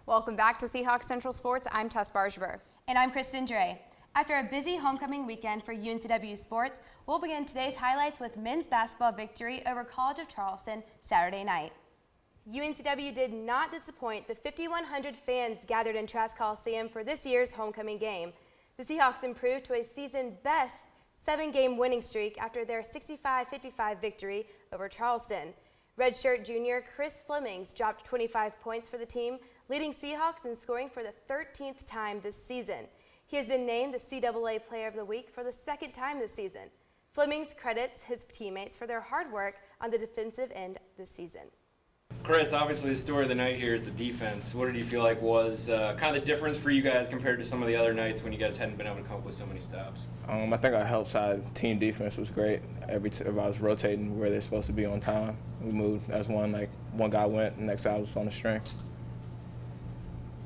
Welcome back to Seahawk Central Sports. I'm Tess Bargeber. And I'm Kristen Dre. After a busy homecoming weekend for UNCW sports, we'll begin today's highlights with men's basketball victory over College of Charleston Saturday night. UNCW did not disappoint the 5,100 fans gathered in Trask Coliseum for this year's homecoming game. The Seahawks improved to a season-best 7-game winning streak after their 65-55 victory over Charleston. Redshirt junior Chris Flemings dropped 25 points for the team, leading Seahawks in scoring for the 13th time this season. He has been named the CAA Player of the Week for the second time this season. Flemings credits his teammates for their hard work on the defensive end this season. Chris, obviously the story of the night here is the defense. What did you feel like was kind of the difference for you guys compared to some of the other nights when you guys hadn't been able to come up with so many stops? I think our help side team defense was great. Everybody was rotating where they're supposed to be on time. We moved as one, like one guy went, the next guy was on the string.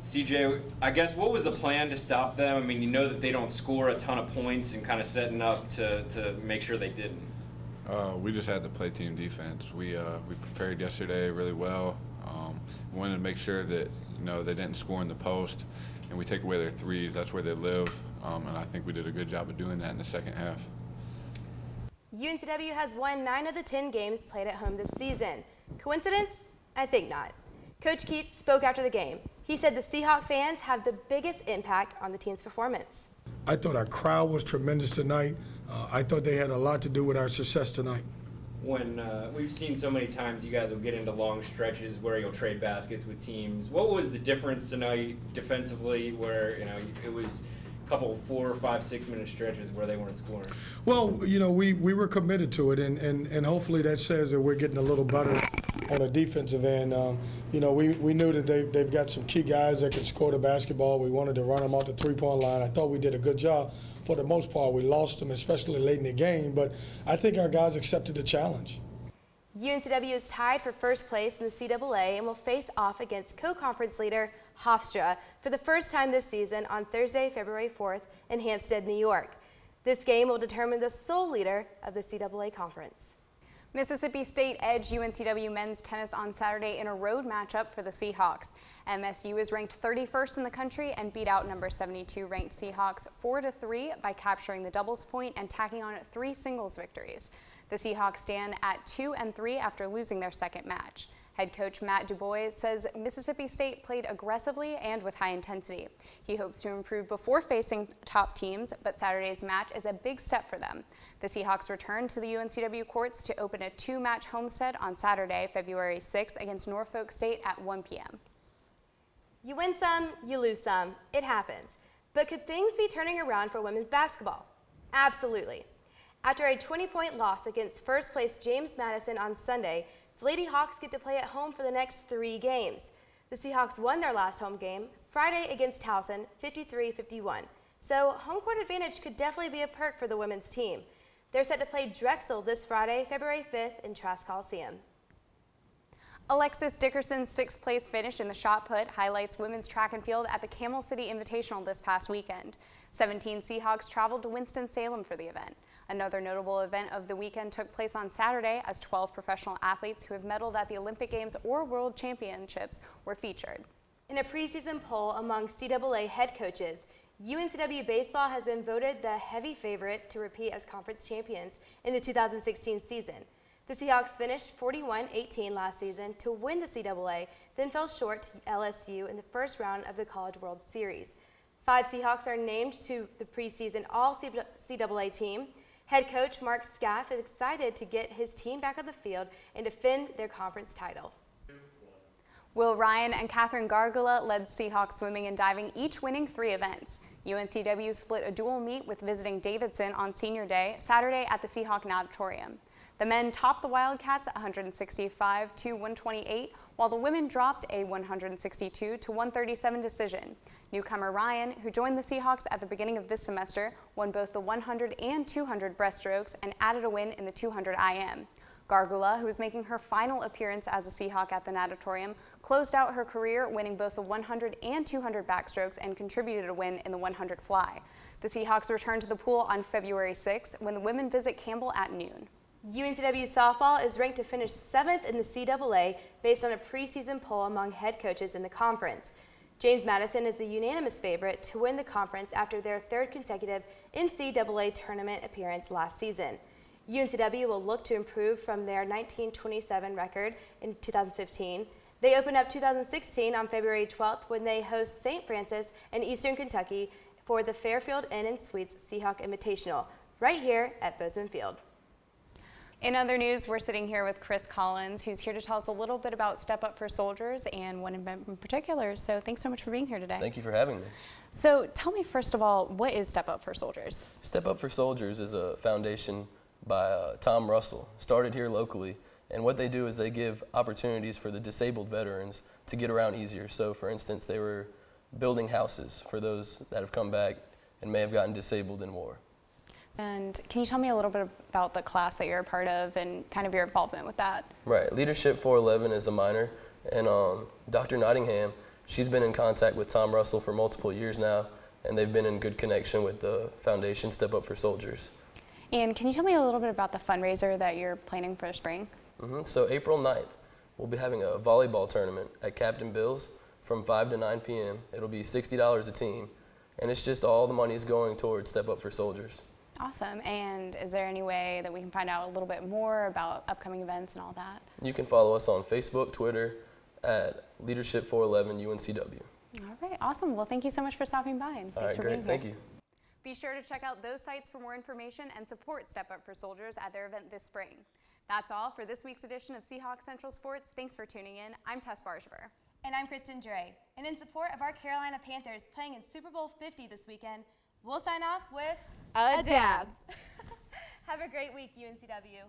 CJ, I guess what was the plan to stop them? I mean, you know that they don't score a ton of points and kind of setting up to make sure they didn't. We just had to play team defense. We prepared yesterday really well. We wanted to make sure that they didn't score in the post, and we take away their threes. That's where they live, and I think we did a good job of doing that in the second half. UNCW has won 9 of the 10 games played at home this season. Coincidence? I think not. Coach Keats spoke after the game. He said the Seahawk fans have the biggest impact on the team's performance. I thought our crowd was tremendous tonight. I thought they had a lot to do with our success tonight. When we've seen so many times you guys will get into long stretches where you'll trade baskets with teams. What was the difference tonight defensively where it was a couple 4, 5, 6 minute stretches where they weren't scoring? Well, we were committed to it, and hopefully that says that we're getting a little better on the defensive end. We knew that they've got some key guys that can score the basketball. We wanted to run them off the three-point line. I thought we did a good job. For the most part, we lost them, especially late in the game, but I think our guys accepted the challenge. UNCW is tied for first place in the CAA and will face off against co-conference leader Hofstra for the first time this season on Thursday, February 4th in Hampstead, New York. This game will determine the sole leader of the CAA conference. Mississippi State edged UNCW men's tennis on Saturday in a road matchup for the Seahawks. MSU is ranked 31st in the country and beat out number 72 ranked Seahawks 4-3 by capturing the doubles point and tacking on 3 singles victories. The Seahawks stand at 2-3 after losing their second match. Head coach Matt DuBois says Mississippi State played aggressively and with high intensity. He hopes to improve before facing top teams, but Saturday's match is a big step for them. The Seahawks return to the UNCW courts to open a 2-match homestand on Saturday, February 6th against Norfolk State at 1 p.m. You win some, you lose some. It happens. But could things be turning around for women's basketball? Absolutely. After a 20-point loss against first-place James Madison on Sunday, the Lady Hawks get to play at home for the next 3 games. The Seahawks won their last home game Friday against Towson, 53-51. So home court advantage could definitely be a perk for the women's team. They're set to play Drexel this Friday, February 5th in Trask Coliseum. Alexis Dickerson's 6th place finish in the shot put highlights women's track and field at the Camel City Invitational this past weekend. 17 Seahawks traveled to Winston-Salem for the event. Another notable event of the weekend took place on Saturday as 12 professional athletes who have medaled at the Olympic Games or World Championships were featured. In a preseason poll among CAA head coaches, UNCW baseball has been voted the heavy favorite to repeat as conference champions in the 2016 season. The Seahawks finished 41-18 last season to win the CAA, then fell short to LSU in the first round of the College World Series. 5 Seahawks are named to the preseason All-CAA team. Head coach Mark Scaff is excited to get his team back on the field and defend their conference title. Will Ryan and Catherine Gargula led Seahawks swimming and diving, each winning 3 events. UNCW split a dual meet with visiting Davidson on Senior Day, Saturday at the Seahawk Natatorium. The men topped the Wildcats 165-128, while the women dropped a 162-137 decision. Newcomer Ryan, who joined the Seahawks at the beginning of this semester, won both the 100 and 200 breaststrokes and added a win in the 200 IM. Gargula, who is making her final appearance as a Seahawk at the Natatorium, closed out her career winning both the 100 and 200 backstrokes and contributed a win in the 100 fly. The Seahawks return to the pool on February 6th when the women visit Campbell at noon. UNCW softball is ranked to finish 7th in the CAA based on a preseason poll among head coaches in the conference. James Madison is the unanimous favorite to win the conference after their third consecutive NCAA tournament appearance last season. UNCW will look to improve from their 19-27 record in 2015. They open up 2016 on February 12th when they host St. Francis in Eastern Kentucky for the Fairfield Inn & Suites Seahawk Invitational, right here at Bozeman Field. In other news, we're sitting here with Chris Collins, who's here to tell us a little bit about Step Up for Soldiers and one event in particular. So thanks so much for being here today. Thank you for having me. So tell me, first of all, what is Step Up for Soldiers? Step Up for Soldiers is a foundation by Tom Russell, started here locally. And what they do is they give opportunities for the disabled veterans to get around easier. So for instance, they were building houses for those that have come back and may have gotten disabled in war. And can you tell me a little bit about the class that you're a part of and kind of your involvement with that? Right, Leadership 411 is a minor, and Dr. Nottingham, she's been in contact with Tom Russell for multiple years now, and they've been in good connection with the foundation Step Up for Soldiers. And can you tell me a little bit about the fundraiser that you're planning for spring? So April 9th, we'll be having a volleyball tournament at Captain Bill's from 5 to 9 p.m. It'll be $60 a team, and it's just all the money is going towards Step Up for Soldiers. Awesome. And is there any way that we can find out a little bit more about upcoming events and all that? You can follow us on Facebook, Twitter, at Leadership 411 UNCW. All right, awesome. Well, thank you so much for stopping by. And All thanks right, for great. being Thank here. you. Be sure to check out those sites for more information and support Step Up for Soldiers at their event this spring. That's all for this week's edition of Seahawk Central Sports. Thanks for tuning in. I'm Tess Bargever. And I'm Kristen Dre. And in support of our Carolina Panthers playing in Super Bowl 50 this weekend, we'll sign off with A dab. Have a great week, UNCW.